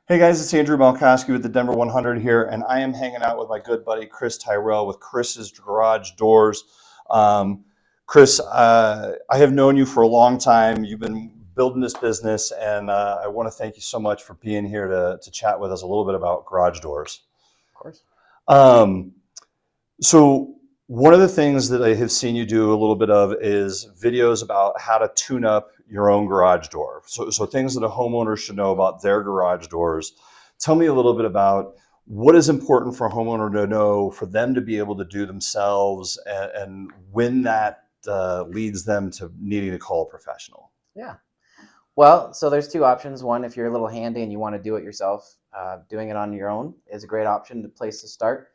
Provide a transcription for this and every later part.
Hey guys, it's Andrew Malkowski with the Denver 100 here, and I am hanging out with my good buddy Chris Tyrrell with Chris's Garage Doors. Um, Chris, I have known you for a long time. You've been building this business, and I want to thank you so much for being here to chat with us a little bit about garage doors. Of course. Um, so one of the things that I have seen you do a little bit of is videos about how to tune up your own garage door. So things that a homeowner should know about their garage doors. Tell me a little bit about what is important for a homeowner to know for them to be able to do themselves, and when that leads them to needing to call a professional. Yeah. Well, so there's two options. One, if you're a little handy and you want to do it yourself, doing it on your own is a great option, the place to start.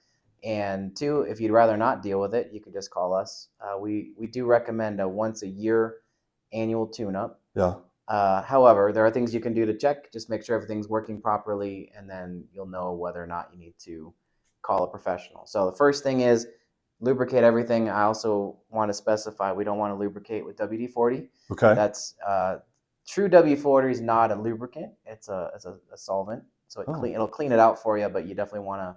And two, if you'd rather not deal with it, you could just call us. We do recommend a once a year annual tune-up. Yeah. However, there are things you can do to check. Just make sure everything's working properly, and then you'll know whether or not you need to call a professional. So the first thing is lubricate everything. I also want to specify we don't want to lubricate with WD-40. Okay. That's true WD-40 is not a lubricant. It's a solvent. So it'll clean it out for you, but you definitely want to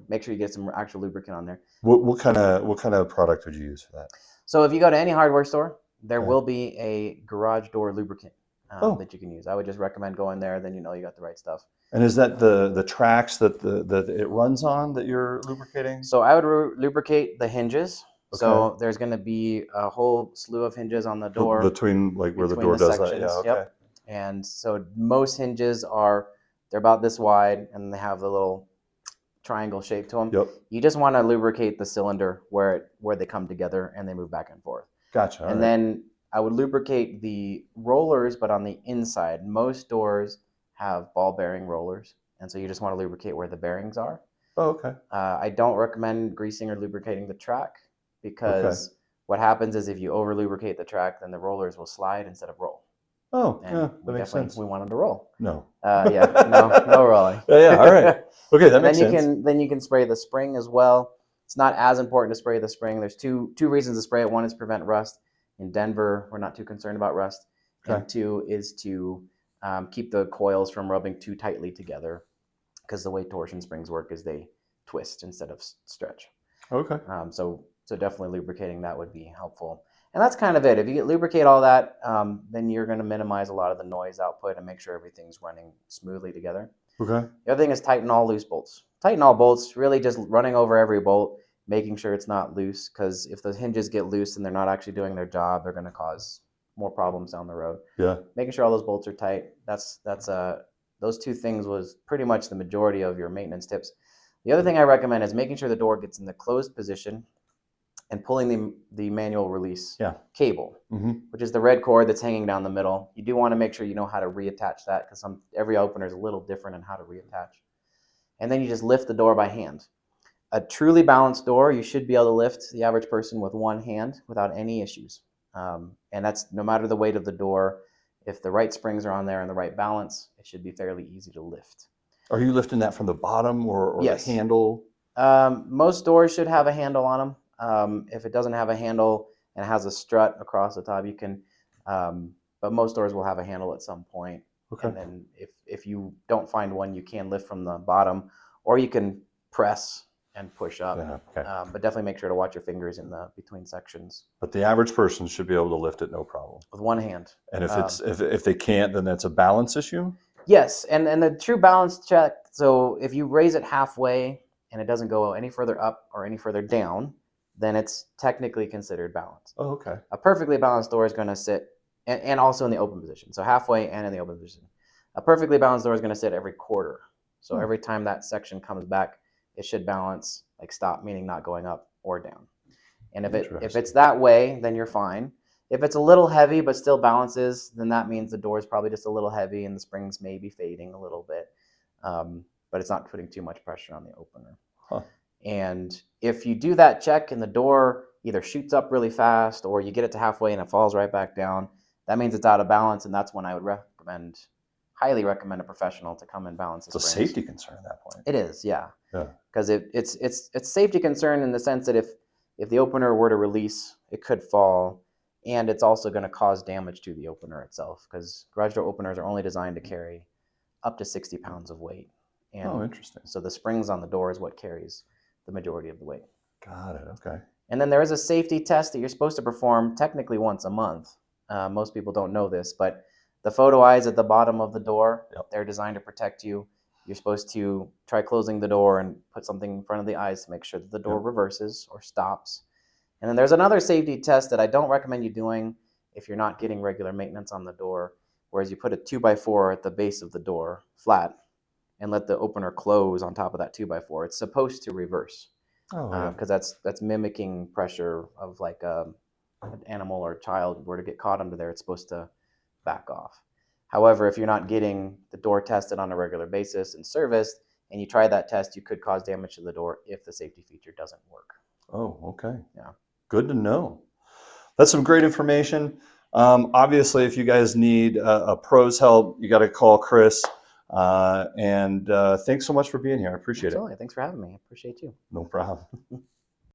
make sure you get some actual lubricant on there. What kind of product would you use for that? So if you go to any hardware store, there will be a garage door lubricant that you can use. I would just recommend going there. Then you know you got the right stuff. And is that the tracks that it runs on that you're lubricating? So I would lubricate the hinges. Okay. So there's going to be a whole slew of hinges on the door. Between where the door does that? Yeah, okay. Yep. And so most hinges they're about this wide, and they have the little triangle shape to them. Yep. You just want to lubricate the cylinder where they come together and they move back and forth. Gotcha. And then I would lubricate the rollers, but on the inside. Most doors have ball bearing rollers, and so you just want to lubricate where the bearings are. Oh, okay. I don't recommend greasing or lubricating the track, because what happens is if you over lubricate the track, then the rollers will slide instead of roll. Oh, and yeah, that makes sense. We want them to roll. No. No rolling. Yeah, all right. Okay, that makes sense. Then you can spray the spring as well. It's not as important to spray the spring. There's two reasons to spray it. One is prevent rust. In Denver, we're not too concerned about rust. Okay. And two is to keep the coils from rubbing too tightly together, because the way torsion springs work is they twist instead of stretch. Okay. So definitely lubricating that would be helpful. And that's kind of it. If you lubricate all that, then you're going to minimize a lot of the noise output and make sure everything's running smoothly together. Okay. The other thing is tighten all loose bolts. Tighten all bolts, really just running over every bolt, making sure it's not loose, because if the hinges get loose and they're not actually doing their job, they're going to cause more problems down the road. Yeah. Making sure all those bolts are tight. That's those two things was pretty much the majority of your maintenance tips. The other thing I recommend is making sure the door gets in the closed position and pulling the manual release cable, which is the red cord that's hanging down the middle. You do want to make sure you know how to reattach that, because every opener is a little different in how to reattach. And then you just lift the door by hand. A truly balanced door, you should be able to lift the average person with one hand without any issues. And that's no matter the weight of the door. If the right springs are on there and the right balance, it should be fairly easy to lift. Are you lifting that from the bottom or Yes. the handle? Most doors should have a handle on them. If it doesn't have a handle and it has a strut across the top, you can, but most doors will have a handle at some point. Okay. And then if you don't find one, you can lift from the bottom, or you can press and push up. Yeah, okay. But definitely make sure to watch your fingers in the between sections. But the average person should be able to lift it, no problem. With one hand. And if they can't, then that's a balance issue? Yes, and the true balance check, so if you raise it halfway and it doesn't go any further up or any further down, then it's technically considered balanced. Oh, okay. A perfectly balanced door is going to sit, and also in the open position, so halfway and in the open position. A perfectly balanced door is going to sit every quarter. So every time that section comes back, it should balance, like stop, meaning not going up or down. And if it's that way, then you're fine. If it's a little heavy but still balances, then that means the door is probably just a little heavy and the springs may be fading a little bit. But it's not putting too much pressure on the opener. Huh. And if you do that check and the door either shoots up really fast or you get it to halfway and it falls right back down, that means it's out of balance, and that's when I would highly recommend a professional to come and balance the springs. It's a safety concern at that point. It is, yeah. Because it's a safety concern in the sense that if the opener were to release, it could fall, and it's also going to cause damage to the opener itself, because garage door openers are only designed to carry up to 60 pounds of weight. And Oh, interesting. so the springs on the door is what carries the majority of the weight. Got it. Okay. And then there is a safety test that you're supposed to perform technically once a month. Most people don't know this, but the photo eyes at the bottom of the door, Yep. they're designed to protect you. You're supposed to try closing the door and put something in front of the eyes to make sure that the door Yep. reverses or stops. And then there's another safety test that I don't recommend you doing if you're not getting regular maintenance on the door, whereas you put a 2x4 at the base of the door flat and let the opener close on top of that 2x4. It's supposed to reverse Oh, yeah. because that's mimicking pressure of like an animal or a child were to get caught under there. It's supposed to back off. However, if you're not getting the door tested on a regular basis and serviced, and you try that test, you could cause damage to the door if the safety feature doesn't work. Oh, okay. Yeah. Good to know. That's some great information. Obviously, if you guys need a pro's help, you got to call Chris. And thanks so much for being here. I appreciate it. Absolutely. Thanks for having me. I appreciate you. No problem.